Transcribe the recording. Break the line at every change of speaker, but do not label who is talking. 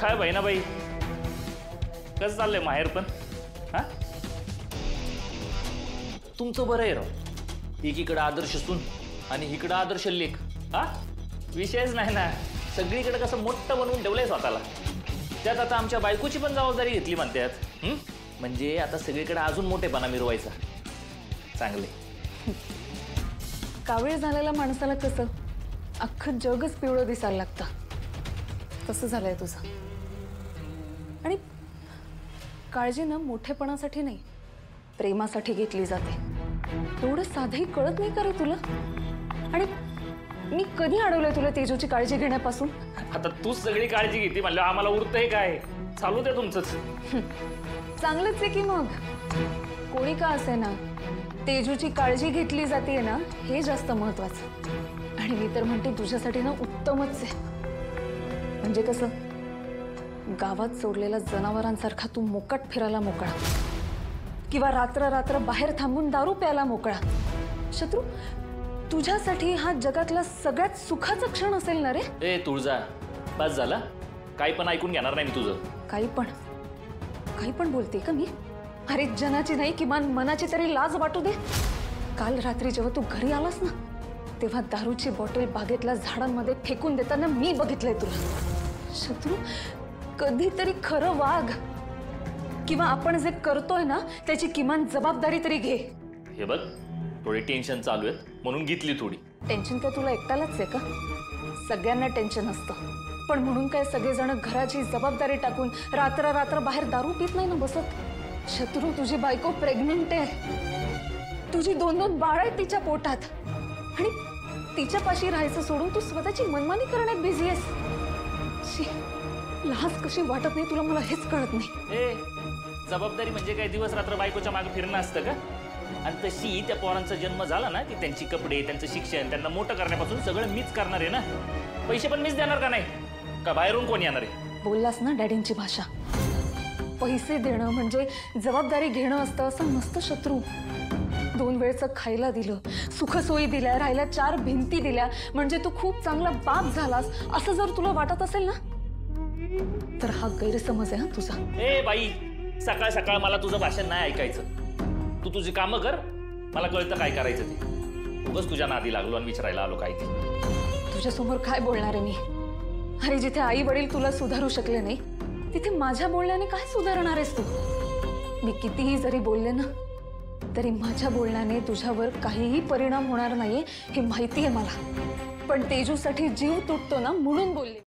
काय बहिणाबाई, कसं चाललंय माहेर पण? हा, तुमचं बरं आहे राव, एकीकडे आदर्श सून आणि इकडं आदर्श लेख. हा, विषयच नाही ना. सगळीकडे कसं मोठं बनवून ठेवलंय स्वतःला. त्यात आता आमच्या बायकोची पण जबाबदारी घेतली म्हणतात. म्हणजे आता सगळीकडे अजून मोठेपणा मिरवायचा. चांगले.
कावीळ झालेल्या माणसाला कसं अख्खं जगच पिवळं दिसायला लागतं, तसं झालंय तुझं. आणि काळजी ना मोठेपणासाठी नाही, प्रेमासाठी घेतली जाते. एवढं साधंही कळत नाही का रे तुला? आणि मी कधी अडवलंय तुला तेजूची काळजी घेण्यापासून?
आता तूच सगळी काळजी घेते म्हणलं आम्हाला उरतंय काय? चालू दे तुमचंच.
चांगलंच आहे की मग. कोणी का असे ना, तेजूची काळजी घेतली जाते ना, हे जास्त महत्वाचं. आणि मी तर म्हणते तुझ्यासाठी ना उत्तमच आहे. म्हणजे कसं, गावात सोडलेल्या जनावरांसारखा तू मोकाट फिरायला मोकळा, किंवा रात्र रात्र बाहेर थांबून दारू प्यायला मोकळा. शत्रू, तुझ्यासाठी हा जगातला सगळ्यात सुखाचा क्षण असेल ना रे?
ए तुळजा, बस झाला. काही पण ऐकून घेणार नाही मी तुझं.
काही पण बोलते का मी? अरे जनाची नाही, किमान मनाची तरी लाज वाटू दे. काल रात्री जेव्हा तू घरी आलास ना, तेव्हा दारूची बॉटल बागेतल्या झाडांमध्ये फेकून देताना मी बघितलंय तुला. शत्रू, कधीतरी खरं वाग, किंवा आपण जे करतोय ना त्याची किमान जबाबदारी तरी घे.
हे बघ, थोडी टेन्शन चालू आहे म्हणून घेतली थोडी.
टेन्शन काय तुला एकट्यालाच आहे का? सगळ्यांना टेन्शन असतं, पण म्हणून काय सगळेजण घराची जबाबदारी टाकून रात्र रात्र बाहेर दारू पित नाही ना बसत. शत्रू, तुझी बायको प्रेग्नंट आहे. तुझी 2-2 बाळ आहेत तिच्या पोटात, आणि तिच्यापाशी राहायचं सोडून तू स्वतःची मनमानी करण्यात बिझी आहेस. लाज कशी वाटत नाही तुला, मला हेच कळत नाही.
ए, जबाबदारी म्हणजे काय दिवस रात्र बायकोच्या मागे फिरणं असतं का? आणि तशी त्या पोरांचा जन्म झाला ना की त्यांची कपडे, त्यांचं शिक्षण, त्यांना मोठं करण्यापासून सगळं मीच करणार आहे ना. पैसे पण मीच देणार का नाही? का बाहेरून कोण येणार आहे?
बोललास ना डॅडींची भाषा. पैसे देणं म्हणजे जबाबदारी घेणं असतं असं नसतं शत्रू. 2 वेळचं खायला दिलं, सुखसोयी दिल्या, राहिल्या 4 भिंती दिल्या म्हणजे तू खूप चांगला बाप झालास असं जर तुला वाटत असेल ना, तर हा गैरसमज आहे हा तुझा.
ए बाई, सकाळ सकाळ मला तुझं भाषण नाही ऐकायचं. तू तुझी कामं कर, मला कळतं काय करायचं ते. उगाच तुझ्या नादी लागलो आणि विचारायला आलो काय ते.
तुझ्यासमोर काय बोलणार आहे मी? अरे जिथे आई वडील तुला सुधारू शकले नाही, तिथे माझ्या बोलण्याने काय सुधारणार आहेस तू? मी कितीही जरी बोलले ना, तरी माझ्या बोलण्याने तुझ्यावर काहीही परिणाम होणार नाहीये हे माहिती आहे मला. पण तेजूसाठी जीव तुटतो ना म्हणून बोलले.